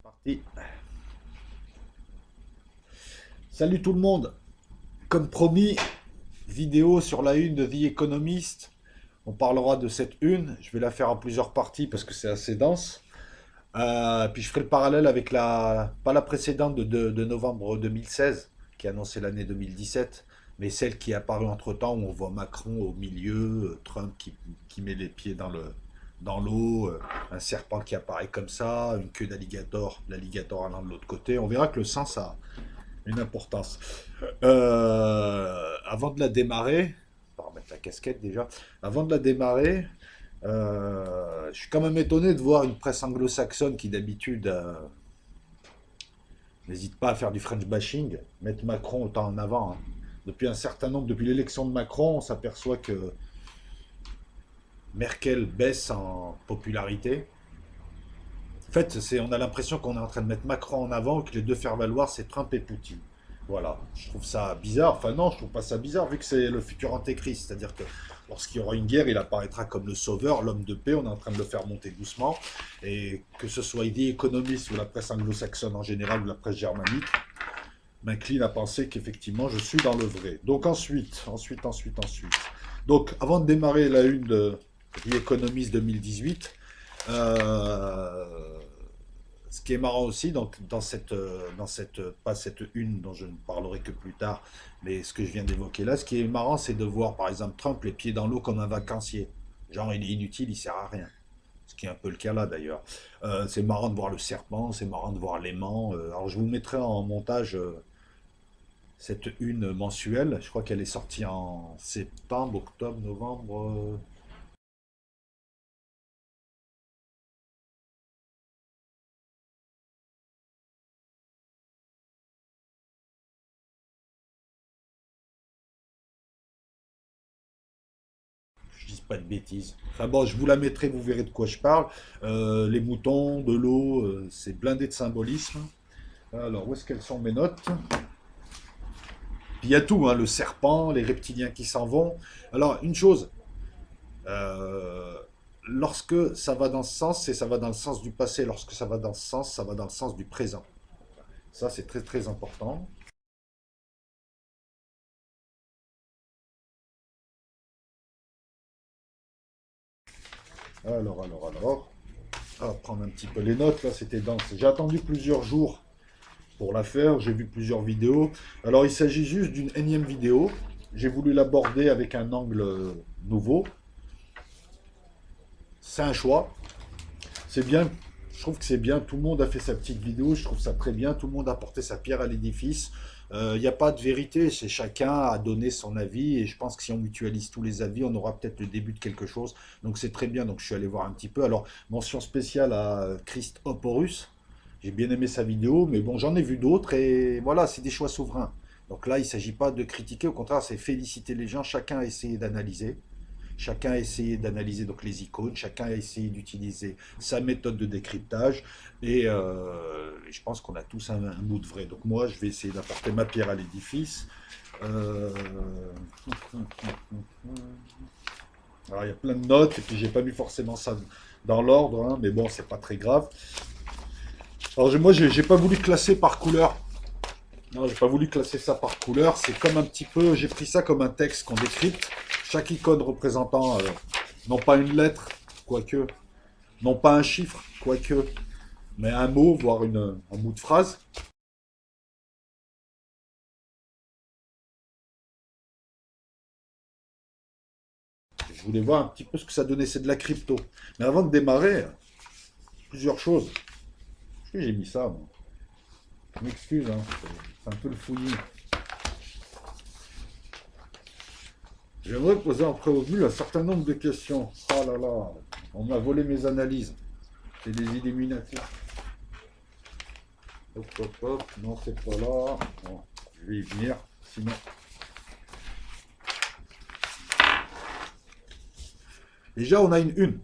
Parti. Salut tout le monde. Comme promis, vidéo sur la une de The Economist. On parlera de cette une. Je vais la faire en plusieurs parties parce que c'est assez dense. Puis je ferai le parallèle avec pas la précédente de novembre 2016, qui annonçait l'année 2017, mais celle qui est apparue entre-temps où on voit Macron au milieu, Trump qui met les pieds dans l'eau, un serpent qui apparaît comme ça, une queue d'alligator, l'alligator allant de l'autre côté. On verra que le sens a une importance. Avant de la démarrer, on va remettre la casquette déjà. Avant de la démarrer, je suis quand même étonné de voir une presse anglo-saxonne qui d'habitude n'hésite pas à faire du French bashing, mettre Macron autant en avant, hein. Depuis un certain nombre, depuis l'élection de Macron, on s'aperçoit que Merkel baisse en popularité. En fait, on a l'impression qu'on est en train de mettre Macron en avant et que les deux faire-valoir, c'est Trump et Poutine. Voilà, je trouve ça bizarre. Enfin non, je trouve pas ça bizarre vu que c'est le futur antéchrist. C'est-à-dire que lorsqu'il y aura une guerre, il apparaîtra comme le sauveur, l'homme de paix. On est en train de le faire monter doucement. Et que ce soit The Economist ou la presse anglo-saxonne en général ou la presse germanique, m'incline à penser qu'effectivement je suis dans le vrai. Donc ensuite. Donc avant de démarrer la une de The Economist 2018, ce qui est marrant aussi, donc, pas cette une dont je ne parlerai que plus tard, mais ce que je viens d'évoquer là, ce qui est marrant, c'est de voir par exemple Trump les pieds dans l'eau comme un vacancier. Genre, il est inutile, il sert à rien. Ce qui est un peu le cas là d'ailleurs. C'est marrant de voir le serpent, c'est marrant de voir l'aimant. Alors, je vous mettrai en montage cette une mensuelle. Je crois qu'elle est sortie en septembre, octobre, novembre. Je dis pas de bêtises. Enfin bon, je vous la mettrai, vous verrez de quoi je parle. Les moutons, de l'eau, c'est blindé de symbolisme. Alors, où est-ce qu'elles sont mes notes? Puis il y a tout, hein, le serpent, les reptiliens qui s'en vont. Alors, une chose, euh, lorsque ça va dans ce sens, c'est ça va dans le sens du passé. Lorsque ça va dans ce sens, ça va dans le sens du présent. Ça, c'est très très important. Alors. On va prendre un petit peu les notes, là, c'était dense. J'ai attendu plusieurs jours pour la faire, j'ai vu plusieurs vidéos. Alors, il s'agit juste d'une énième vidéo. J'ai voulu l'aborder avec un angle nouveau. C'est un choix. C'est bien. Je trouve que c'est bien. Tout le monde a fait sa petite vidéo. Je trouve ça très bien. Tout le monde a porté sa pierre à l'édifice. Il n'y a pas de vérité. C'est chacun a donné son avis. Et je pense que si on mutualise tous les avis, on aura peut-être le début de quelque chose. Donc c'est très bien. Donc je suis allé voir un petit peu. Alors, mention spéciale à Christ Horus. J'ai bien aimé sa vidéo. Mais bon, j'en ai vu d'autres. Et voilà, c'est des choix souverains. Donc là, il ne s'agit pas de critiquer. Au contraire, c'est féliciter les gens. Chacun a essayé d'analyser. Chacun a essayé d'analyser donc les icônes, chacun a essayé d'utiliser sa méthode de décryptage, et je pense qu'on a tous un bout de vrai. Donc moi, je vais essayer d'apporter ma pierre à l'édifice. Euh, Alors il y a plein de notes, et puis j'ai pas mis forcément ça dans l'ordre, hein, mais bon, c'est pas très grave. Alors moi, j'ai pas voulu classer par couleur. Non, j'ai pas voulu classer ça par couleur. C'est comme un petit peu, j'ai pris ça comme un texte qu'on décrypte. Chaque icône représentant non pas une lettre, quoique, non pas un chiffre, quoique, mais un mot, voire un bout de phrase. Je voulais voir un petit peu ce que ça donnait, c'est de la crypto. Mais avant de démarrer, plusieurs choses. Est-ce que j'ai mis ça, moi? Je m'excuse, hein, c'est un peu le fouillis. J'aimerais poser en préambule un certain nombre de questions. Oh là là, on m'a volé mes analyses. C'est des Illuminati. Hop. Non, c'est pas là. Bon, je vais y venir. Sinon. Déjà, on a une.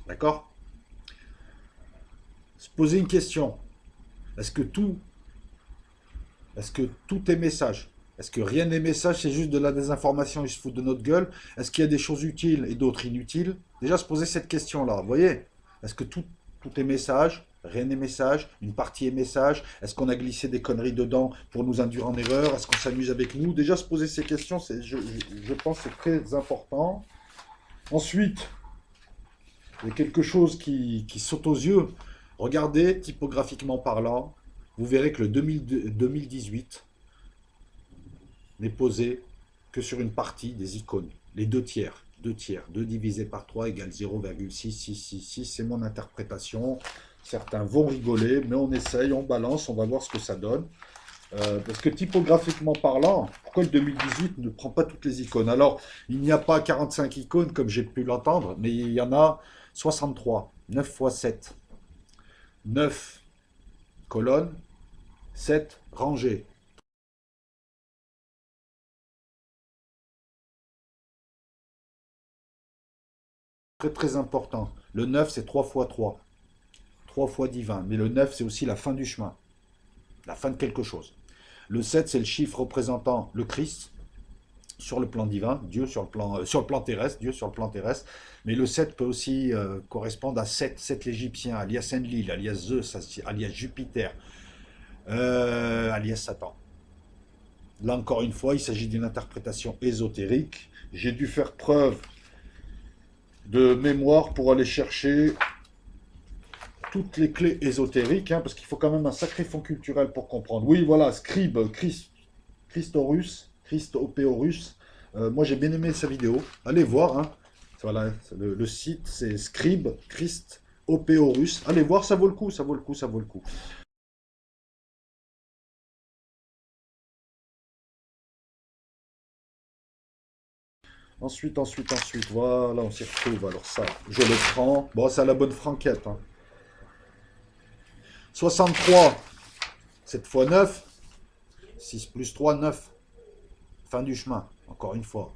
D'accord? Se poser une question. Est-ce que tout, est-ce que tout est message? Est-ce que rien n'est message, c'est juste de la désinformation, ils se foutent de notre gueule? Est-ce qu'il y a des choses utiles et d'autres inutiles? Déjà, se poser cette question-là, vous voyez? Est-ce que tout est message? rien n'est message, une partie est message, est-ce qu'on a glissé des conneries dedans pour nous induire en erreur, est-ce qu'on s'amuse avec nous? Déjà se poser ces questions, je pense que c'est très important. Ensuite, il y a quelque chose qui saute aux yeux. Regardez, typographiquement parlant, vous verrez que le 2018 n'est posé que sur une partie des icônes, les 2 tiers. 2 tiers, 2 divisé par 3 égale 0,6666, c'est mon interprétation. Certains vont rigoler, mais on essaye, on balance, on va voir ce que ça donne. Parce que typographiquement parlant, pourquoi le 2018 ne prend pas toutes les icônes? Alors, il n'y a pas 45 icônes comme j'ai pu l'entendre, mais il y en a 63, 9 fois 7. 9 colonnes, 7 rangées. Très très important. Le 9, c'est 3 fois 3. 3 fois divin. Mais le 9, c'est aussi la fin du chemin. La fin de quelque chose. Le 7, c'est le chiffre représentant le Christ sur le plan divin, Dieu sur le plan terrestre, Dieu sur le plan terrestre. Mais le 7 peut aussi correspondre à 7 l'Égyptien, alias Enlil, alias Zeus, alias Jupiter, alias Satan. Là encore une fois, il s'agit d'une interprétation ésotérique. J'ai dû faire preuve de mémoire pour aller chercher toutes les clés ésotériques, hein, parce qu'il faut quand même un sacré fond culturel pour comprendre. Oui, voilà, Scribe, Christorus, Christopeorus. Moi, j'ai bien aimé sa vidéo. Allez voir, hein. Voilà, le site, c'est Scribe, Christopeorus. Allez voir, ça vaut le coup, ça vaut le coup, ça vaut le coup. Ensuite, voilà, on s'y retrouve. Alors ça, je le prends. Bon, c'est à la bonne franquette, hein. 63, 7 fois 9, 6 plus 3, 9. Fin du chemin, encore une fois.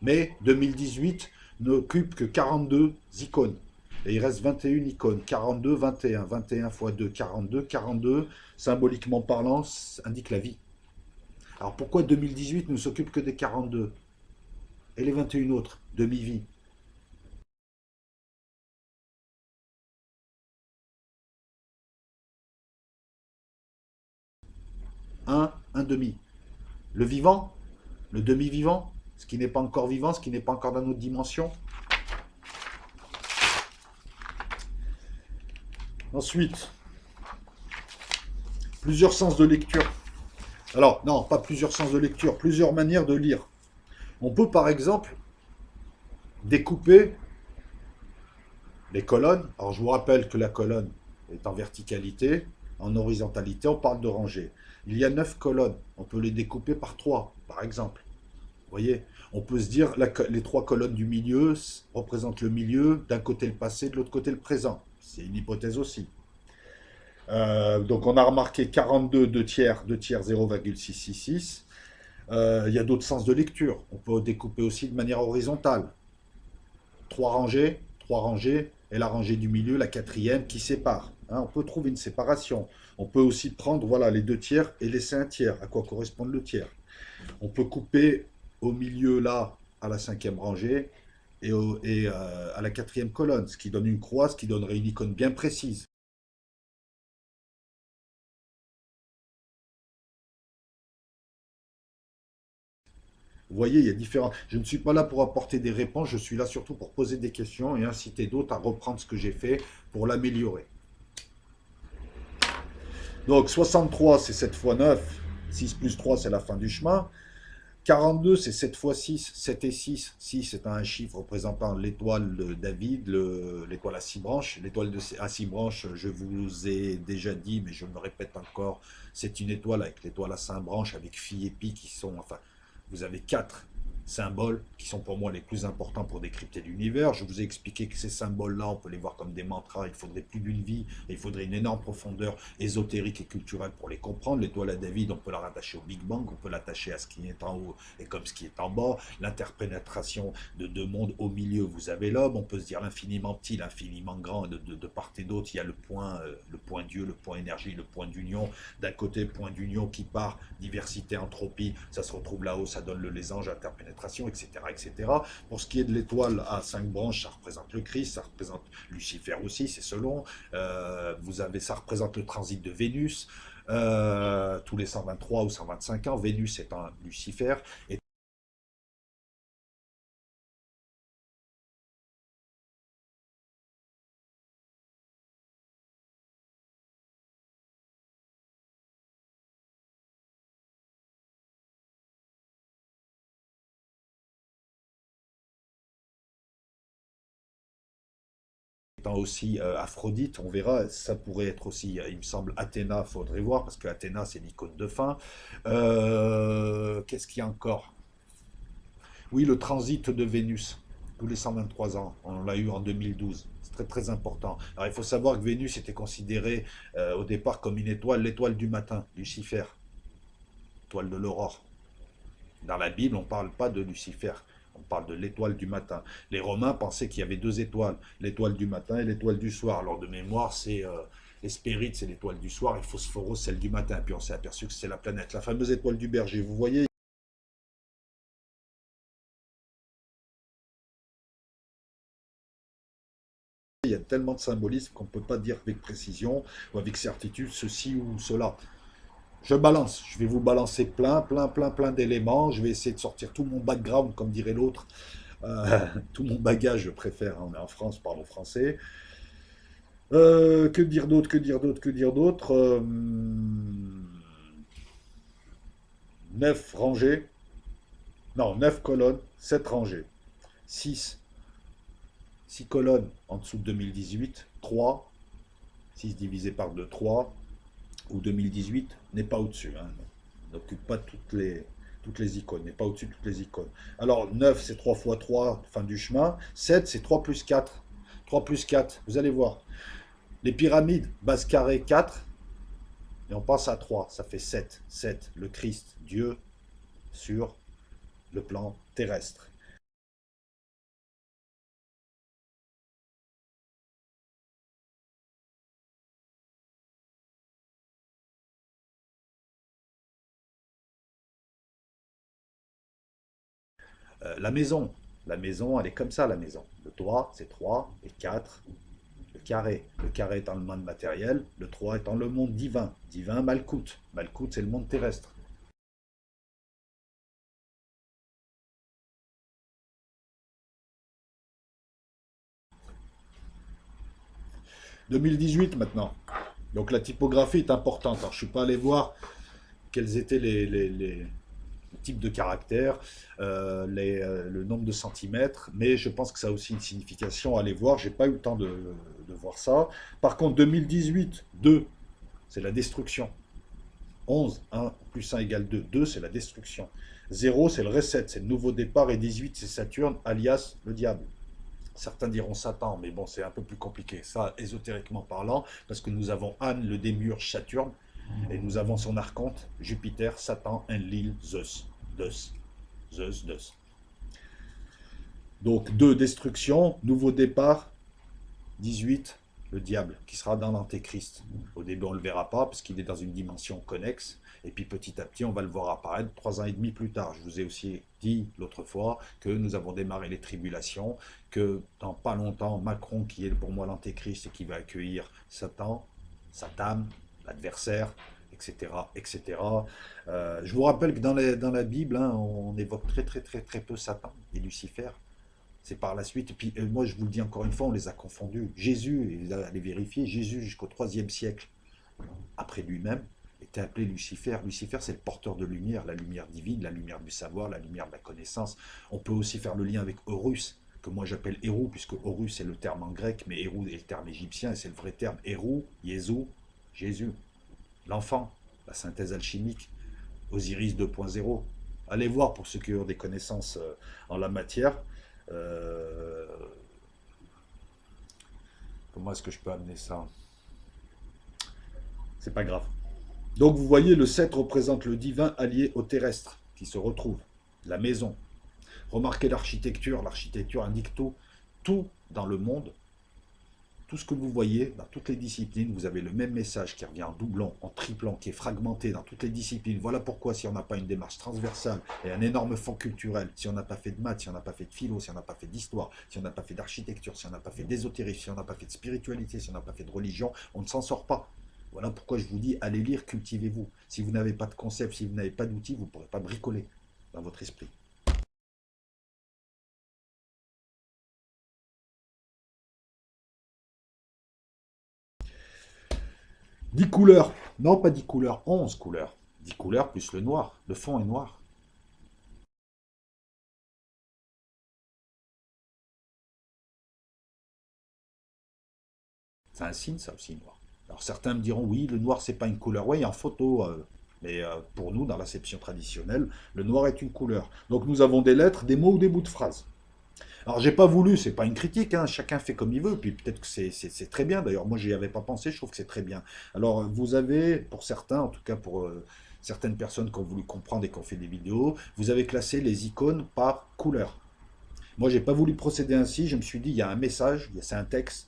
Mais 2018 n'occupe que 42 icônes. Et il reste 21 icônes. 42, 21. 21 fois 2, 42. 42, symboliquement parlant, indique la vie. Alors pourquoi 2018 ne s'occupe que des 42? Et les 21 autres, demi-vie? 1 demi. Le vivant, le demi-vivant, ce qui n'est pas encore vivant, ce qui n'est pas encore dans notre dimension. Ensuite, plusieurs sens de lecture. Alors, non, pas plusieurs sens de lecture, plusieurs manières de lire. On peut par exemple découper les colonnes. Alors, je vous rappelle que la colonne est en verticalité, en horizontalité, on parle de rangée. Il y a 9 colonnes, on peut les découper par 3, par exemple. Vous voyez, on peut se dire les 3 colonnes du milieu représentent le milieu, d'un côté le passé, de l'autre côté le présent. C'est une hypothèse aussi. Donc on a remarqué 42, 2 tiers, 0,666. Il y a d'autres sens de lecture. On peut découper aussi de manière horizontale. 3 rangées, et la rangée du milieu, la quatrième, qui sépare. Hein, on peut trouver une séparation. On peut aussi prendre voilà, les 2 tiers et laisser un tiers. À quoi correspond le tiers? On peut couper au milieu, là, à la 5e rangée, et à la 4e colonne, ce qui donne une croix, ce qui donnerait une icône bien précise. Vous voyez, il y a différents. Je ne suis pas là pour apporter des réponses, je suis là surtout pour poser des questions et inciter d'autres à reprendre ce que j'ai fait pour l'améliorer. Donc 63, c'est 7 fois 9. 6 plus 3, c'est la fin du chemin. 42, c'est 7 fois 6. 7 et 6. 6 c'est un chiffre représentant l'étoile de David, l'étoile à 6 branches. L'étoile à 6 branches, je vous ai déjà dit, mais je me répète encore, c'est une étoile avec l'étoile à 5 branches, avec Phi et Pi qui sont, enfin, vous avez 4 symboles qui sont pour moi les plus importants pour décrypter l'univers. Je vous ai expliqué que ces symboles-là, on peut les voir comme des mantras, il faudrait plus d'une vie, il faudrait une énorme profondeur ésotérique et culturelle pour les comprendre. L'étoile à David, on peut la rattacher au Big Bang, on peut l'attacher à ce qui est en haut et comme ce qui est en bas. L'interpénétration de 2 mondes, au milieu, vous avez l'homme, on peut se dire l'infiniment petit, l'infiniment grand, de part et d'autre, il y a le point Dieu, le point énergie, le point d'union. D'un côté, point d'union qui part, diversité, entropie, ça se retrouve là-haut, ça donne les anges, interpénétration concentration, etc., etc. Pour ce qui est de l'étoile à 5 branches, ça représente le Christ, ça représente Lucifer aussi, c'est selon. Ça représente le transit de Vénus. Tous les 123 ou 125 ans, Vénus est un Lucifer. Et étant aussi Aphrodite, on verra, ça pourrait être aussi, il me semble, Athéna, faudrait voir, parce que Athéna, c'est l'icône de fin. Qu'est-ce qu'il y a encore? Oui, le transit de Vénus, tous les 123 ans, on l'a eu en 2012. C'est très très important. Alors il faut savoir que Vénus était considérée au départ comme une étoile, l'étoile du matin, Lucifer, étoile de l'aurore. Dans la Bible, on ne parle pas de Lucifer, on parle de l'étoile du matin. Les Romains pensaient qu'il y avait deux étoiles, l'étoile du matin et l'étoile du soir. Alors de mémoire, c'est Hespéride, c'est l'étoile du soir, et Phosphoros, celle du matin. Puis on s'est aperçu que c'est la planète, la fameuse étoile du berger. Vous voyez, il y a tellement de symbolisme qu'on ne peut pas dire avec précision ou avec certitude ceci ou cela. Je balance, je vais vous balancer plein d'éléments. Je vais essayer de sortir tout mon background, comme dirait l'autre. Tout mon bagage, je préfère. On est en France, je parle français. Que dire d'autre, que dire d'autre, que dire d'autre 9 rangées. Non, 9 colonnes, 7 rangées. 6 colonnes en dessous de 2018. 3. 6 divisé par 2, 3. Ou 2018 n'est pas au-dessus. Hein. N'occupe pas toutes les icônes, n'est pas au-dessus de toutes les icônes. Alors 9 c'est 3 fois 3, fin du chemin. 7 c'est 3 plus 4. 3 plus 4, vous allez voir. Les pyramides, base carrée 4, et on passe à 3, ça fait 7. 7, le Christ, Dieu, sur le plan terrestre. La maison, elle est comme ça, la maison. Le toit, c'est 3 et 4. Le carré. Le carré étant le monde matériel, le 3 étant le monde divin. Divin, Malkout. Malkout, c'est le monde terrestre. 2018 maintenant. Donc la typographie est importante. Alors je ne suis pas allé voir quels étaient les types de caractères, le nombre de centimètres, mais je pense que ça a aussi une signification à aller voir. J'ai pas eu le temps de voir ça. Par contre, 2018, 2, c'est la destruction. 11, 1 plus 1 égale 2. 2, c'est la destruction. 0, c'est le reset, c'est le nouveau départ. Et 18, c'est Saturne, alias le diable. Certains diront Satan, mais bon, c'est un peu plus compliqué, ça, ésotériquement parlant, parce que nous avons Anne, le démiurge, Saturne, et nous avons son archonte, Jupiter, Satan, Enlil, Zeus. Zeus, Zeus, Zeus. Donc, 2, destruction, nouveau départ, 18, le diable, qui sera dans l'antéchrist. Au début, on ne le verra pas, parce qu'il est dans une dimension connexe, et puis petit à petit, on va le voir apparaître 3 ans et demi plus tard. Je vous ai aussi dit l'autre fois que nous avons démarré les tribulations, que dans pas longtemps, Macron, qui est pour moi l'antéchrist et qui va accueillir Satan, Satan, l'adversaire, etc., etc. Je vous rappelle que dans la Bible, hein, on évoque très peu Satan et Lucifer. C'est par la suite. Et puis moi, je vous le dis encore une fois, on les a confondus. Jésus, allez vérifier, Jésus jusqu'au 3e siècle, après lui-même, était appelé Lucifer. Lucifer, c'est le porteur de lumière, la lumière divine, la lumière du savoir, la lumière de la connaissance. On peut aussi faire le lien avec Horus, que moi j'appelle Hérou, puisque Horus c'est le terme en grec, mais Hérou est le terme égyptien, et c'est le vrai terme. Hérou, Jésus, Jésus, l'enfant, la synthèse alchimique, Osiris 2.0. Allez voir pour ceux qui ont des connaissances en la matière. Euh, Comment est-ce que je peux amener ça? C'est pas grave. Donc vous voyez, le 7 représente le divin allié au terrestre, qui se retrouve, la maison. Remarquez l'architecture indique tout. Tout dans le monde, tout ce que vous voyez, dans toutes les disciplines, vous avez le même message qui revient en doublant, en triplant, qui est fragmenté dans toutes les disciplines. Voilà pourquoi si on n'a pas une démarche transversale et un énorme fond culturel, si on n'a pas fait de maths, si on n'a pas fait de philo, si on n'a pas fait d'histoire, si on n'a pas fait d'architecture, si on n'a pas fait d'ésotérisme, si on n'a pas fait de spiritualité, si on n'a pas fait de religion, on ne s'en sort pas. Voilà pourquoi je vous dis, allez lire, cultivez-vous. Si vous n'avez pas de concept, si vous n'avez pas d'outils, vous ne pourrez pas bricoler dans votre esprit. 10 couleurs. Non, pas 10 couleurs, 11 couleurs. 10 couleurs plus le noir. Le fond est noir. C'est un signe, ça aussi, noir. Alors certains me diront, oui, le noir, c'est pas une couleur. Oui, en photo. Mais pour nous, dans l'acception traditionnelle, le noir est une couleur. Donc nous avons des lettres, des mots ou des bouts de phrases. Alors j'ai pas voulu, c'est pas une critique, hein, chacun fait comme il veut, puis peut-être que c'est très bien, d'ailleurs moi j'y avais pas pensé, je trouve que c'est très bien. Alors vous avez, pour certains, en tout cas pour certaines personnes qui ont voulu comprendre et qui ont fait des vidéos, vous avez classé les icônes par couleur. Moi j'ai pas voulu procéder ainsi, je me suis dit il y a un message, c'est un texte,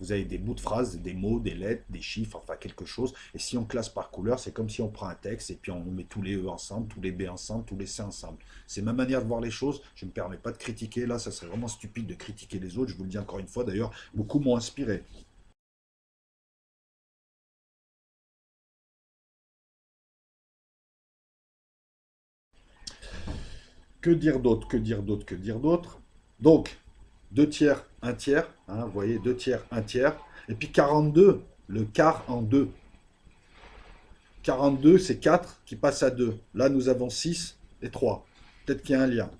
vous avez des bouts de phrases, des mots, des lettres, des chiffres, enfin quelque chose. Et si on classe par couleur, c'est comme si on prend un texte et puis on met tous les E ensemble, tous les B ensemble, tous les C ensemble. C'est ma manière de voir les choses. Je ne me permets pas de critiquer. Là, ça serait vraiment stupide de critiquer les autres. Je vous le dis encore une fois. D'ailleurs, beaucoup m'ont inspiré. Que dire d'autre? Que dire d'autre? Que dire d'autre? Donc, 2 tiers, un tiers. Hein, vous voyez, 2 tiers, un tiers. Et puis 42, le quart en 2. 42, c'est 4 qui passe à 2. Là, nous avons 6 et 3. Peut-être qu'il y a un lien.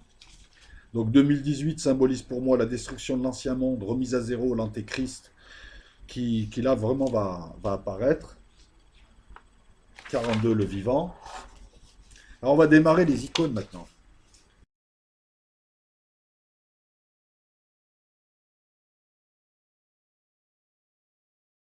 Donc 2018 symbolise pour moi la destruction de l'ancien monde, remise à zéro, l'antéchrist, qui là vraiment va apparaître. 42, le vivant. Alors on va démarrer les icônes maintenant.